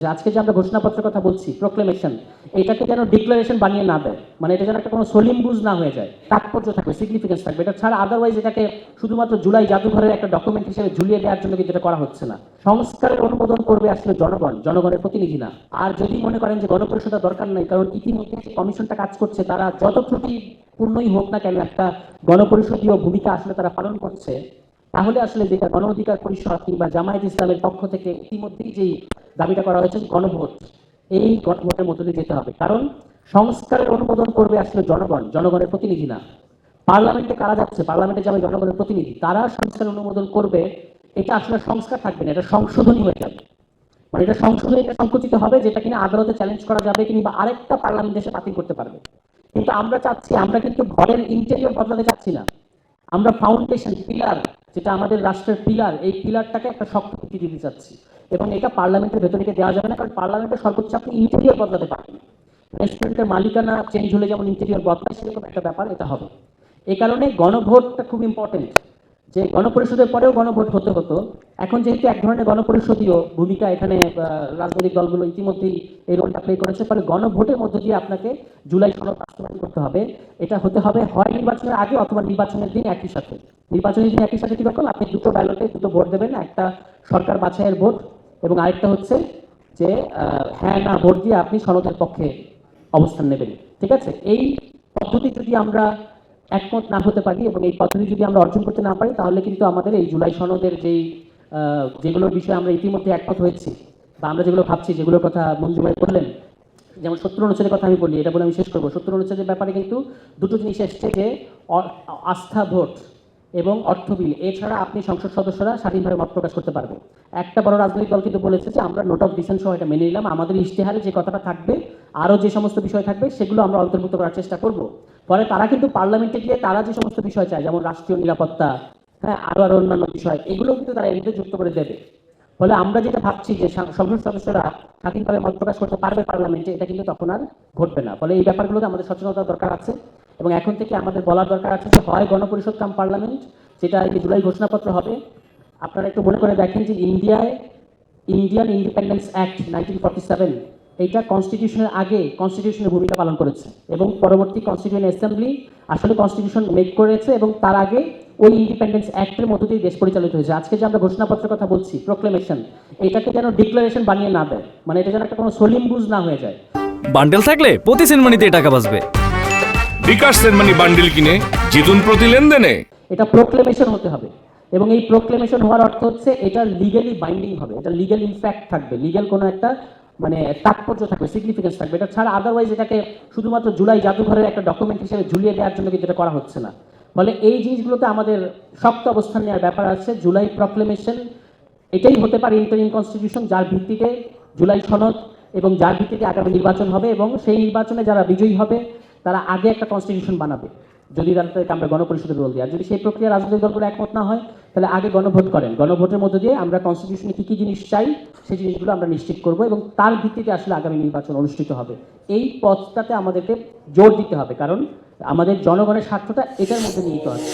আজকে যে আমরা ঘোষণাপত্রের কথা বলছি, প্রোক্লেমেশন, এটাকে যেন ডিক্লারেশন বানিয়ে না দেয়, মানে এটা যেন একটা কোনো সলিম বুঝ না হয়ে যায়, তাৎপর্য থাকবে, সিগনিফিকেন্স থাকবে। এটা ছাড়া আদারওয়াইজ এটাকে শুধুমাত্র জুলাই জাদুঘরের একটা ডকুমেন্ট হিসেবে ঝুলিয়ে দেওয়ার জন্য কিন্তু এটা করা হচ্ছে না। সংস্কারের অনুমোদন করবে আসলে জনগণ, জনগণের প্রতিনিধি না। আর যদি মনে করেন যে গণপরিষদের দরকার নাই, কারণ ইতিমধ্যে যে কমিশনটা কাজ করছে তারা যত ত্রুটিপূর্ণই হোক না কেন একটা গণপরিষদীয় ভূমিকা আসলে তারা পালন করছে, তাহলে আসলে যেটা গণ অধিকার পরিষদ কিংবা জামায়াত ইসলামের পক্ষ থেকে ইতিমধ্যেই যেই দাবিটা করা হয়েছে গণভোট, এই গণভোটের মধ্য দিয়ে যেতে হবে। কারণ সংস্কারের অনুমোদন করবে আসলে জনগণ, জনগণের প্রতিনিধি না। পার্লামেন্টে কারা যাচ্ছে, পার্লামেন্টে যাবে জনগণের প্রতিনিধি, তারা সংস্কার অনুমোদন করবে। এটা আসলে সংস্কার থাকবে না, এটা সংশোধনী হয়ে যাবে। মানে এটা সংশোধনীটা সংকুচিত হবে, যেটা কিনা আদালতে চ্যালেঞ্জ করা যাবে কিংবা আরেকটা পার্লামেন্ট এসে বাতিল করতে পারবে। কিন্তু আমরা চাচ্ছি, আমরা কিন্তু ঘরের ইন্টেরিয়র বদলাতে চাচ্ছি না, আমরা ফাউন্ডেশন পিলার, যেটা আমাদের রাষ্ট্রের পিলার, এই পিলারটাকে একটা শক্ত ভিত্তি দিতে চাচ্ছি। এবং এটা পার্লামেন্টের ভেতর থেকে দেওয়া যাবে না, কারণ পার্লামেন্টের সর্বোচ্চ আপনি ইন্টেরিয়র বদলাতে পারবেন। রেস্টুরেন্টের মালিকানা চেঞ্জ হলে যেমন ইন্টেরিয়র বদলায়, সেরকম একটা ব্যাপার এটা হবে। এই কারণে গণভোটটা খুব ইম্পর্টেন্ট। যে গণপরিষদের পরেও গণভোট হতে হতো, এখন যেহেতু এক ধরনের গণপরিষদীয় ভূমিকা এখানে রাজনৈতিক দলগুলো ইতিমধ্যেই এই রোলটা প্লে করেছে, ফলে গণভোটের মধ্য দিয়ে আপনাকে জুলাই সনদ বাস্তবায়ন করতে হবে। এটা হতে হবে হয় নির্বাচনের আগে অথবা নির্বাচনের দিন একই সাথে। নির্বাচনের দিন একই সাথে কিরকম, আপনি দুটো ব্যালটে দুটো ভোট দেবেন, একটা সরকার বাছাইয়ের ভোট এবং আরেকটা হচ্ছে যে হ্যাঁ না ভোট দিয়ে আপনি সনদের পক্ষে অবস্থান নেবেন। ঠিক আছে, এই পদ্ধতি যদি আমরা একমত না হতে পারি এবং এই পদ্ধতি যদি আমরা অর্জন করতে না পারি, তাহলে কিন্তু আমাদের এই জুলাই সনদের যেগুলোর বিষয়ে আমরা ইতিমধ্যে একমত হয়েছি বা আমরা যেগুলো ভাবছি, যেগুলোর কথা মঞ্জু ভাই বললেন, যেমন 70 অনুচ্ছেদের কথা আমি বলি, এটা বলে আমি শেষ করবো। 70 অনুচ্ছেদের ব্যাপারে কিন্তু দুটো জিনিস এসছে, যে আস্থা ভোট এবং অর্থ বিল, এছাড়া আপনি সংসদ সদস্যরা স্বাধীনভাবে মত প্রকাশ করতে পারবে। একটা বড় রাজনৈতিক দল কিন্তু বলেছে যে আমরা নোট অফ ডিসেন্ট সহ এটা মেনে নিলাম, আমাদের ইশতেহারে যে কথাটা থাকবে, আরও যে সমস্ত বিষয় থাকবে সেগুলো আমরা অন্তর্ভুক্ত করার চেষ্টা করব। ফলে তারা কিন্তু পার্লামেন্টে গিয়ে তারা যে সমস্ত বিষয় চায়, যেমন রাষ্ট্রীয় নিরাপত্তা, হ্যাঁ, আরও অন্যান্য বিষয়, এগুলো কিন্তু তারা এর মধ্যে যুক্ত করে দেবে। ফলে আমরা যেটা ভাবছি যে সংসদ সদস্যরা স্বাধীনভাবে মত প্রকাশ করতে পারবে পার্লামেন্টে, এটা কিন্তু তখন আর ঘটবে না। ফলে এই ব্যাপারগুলোতে আমাদের সচেতনতা দরকার আছে এবং এখন থেকে আমাদের বলার দরকার আছে যে হয় গণপরিষদ কাম পার্লামেন্ট, যেটা এই জুলাই ঘোষণাপত্র হবে। আপনারা একটু মনে করে দেখেন যে ইন্ডিয়ান ইন্ডিপেন্ডেন্স অ্যাক্ট 1947, এইটা কনস্টিটিউশনের আগে কনস্টিটিউশনের ভূমিকা পালন করেছে এবং পরবর্তী কনস্টিটিউয়েন্ট অ্যাসেম্বলি আসলে কনস্টিটিউশন মেক করেছে এবং তার আগে ওই ইন্ডিপেন্ডেন্স অ্যাক্টের মধ্য দিয়ে দেশ পরিচালিত হয়েছে। আজকে যে আমরা ঘোষণাপত্রের কথা বলছি, প্রোক্লেমেশন, এটাকে যেন ডিক্লারেশন বানিয়ে না দেয়, মানে এটা যেন একটা কোনো সলিম বুঝ না হয়ে যায়। বান্ডেল থাকলে প্রতি সেনমানিতে টাকা বাঁচবে। বিকাশ সেনমানি বান্ডেল কিনে জিতুন প্রতি লেনদেনে। এটা প্রোক্লেমেশন হতে হবে এবং এই প্রোক্লেমেশন হওয়ার অর্থ হচ্ছে এটা লিগ্যালি বাইন্ডিং হবে, এটা লিগ্যাল ইমপ্যাক্ট থাকবে, লিগ্যাল কোনো একটা মানে তাৎপর্য থাকবে, সিগনিফিকেন্স থাকবে। এটা ছাড়া আদারওয়াইজ এটাকে শুধুমাত্র জুলাই জাদুঘরের একটা ডকুমেন্ট হিসেবে ঝুলিয়ে দেওয়ার জন্য কিন্তু এটা করা হচ্ছে না। ফলে এই জিনিসগুলোতে আমাদের শক্ত অবস্থান নেওয়ার ব্যাপার আছে। জুলাই প্রোক্লেমেশন এটাই হতে পারে ইন্টারিম কনস্টিটিউশন, যার ভিত্তিতে জুলাই সনদ এবং যার ভিত্তিতে আগামী নির্বাচন হবে এবং সেই নির্বাচনে যারা বিজয়ী হবে তারা আগে একটা কনস্টিটিউশন বানাবে, যদি তাদেরকে আমরা গণপরিষদের রোল দিই। আর যদি সেই প্রক্রিয়া রাজনৈতিক দলগুলো একমত না হয়, তাহলে আগে গণভোট করেন, গণভোটের মধ্য দিয়ে আমরা কনস্টিটিউশনে কী কী জিনিস চাই সেই জিনিসগুলো আমরা নিশ্চিত করব এবং তার ভিত্তিতে আসলে আগামী নির্বাচন অনুষ্ঠিত হবে। এই পথটাতে আমাদেরকে জোর দিতে হবে, কারণ আমাদের জনগণের স্বার্থটা এটার মধ্যে নিহিত আছে।